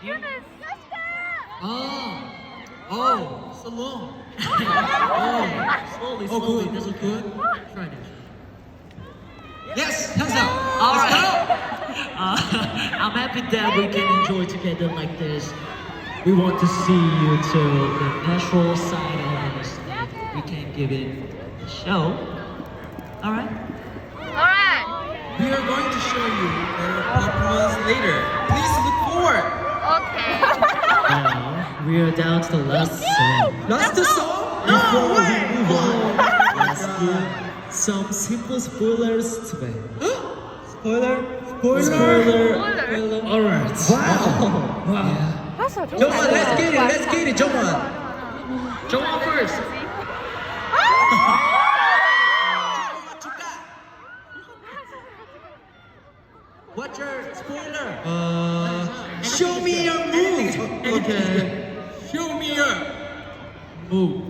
Goodness. Oh, so long. Slowly, Oh, slowly. good. This is Good. Try this. Yes, hands up. All Let's right. go. I'm happy that we can enjoy together like this. We want to see you to the natural side of us. That we can give it a show. All right. Alright. We are going to show you our performance later. Please look forward. Okay. Now we are down to the last song. Last song? Before we move on, let's give some simple spoilers today. Spoiler? Spoiler. All right. Wow. Jongwon, let's get it, Jongwon. Jongwon first. What's your spoiler? Show me your move. Okay. Show me your Move.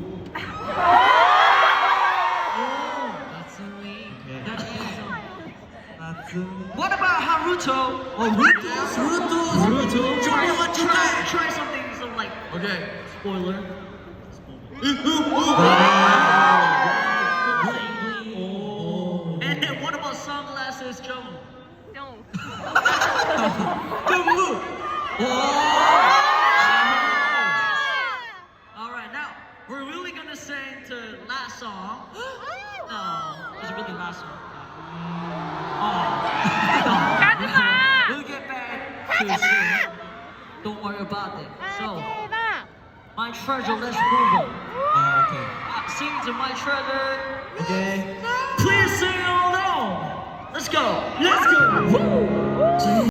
What about Haruto? Naruto. Try something so like Okay. spoiler. And then what about sunglasses, Joe? No. Don't move. All right, now we're really gonna sing to last song. No, it's really last song. 가지마. We'll get back to soon. Don't worry about it. So, my treasure, let's move on. Okay. Sing to my treasure. Okay. Please sing along. Let's go. Let's go.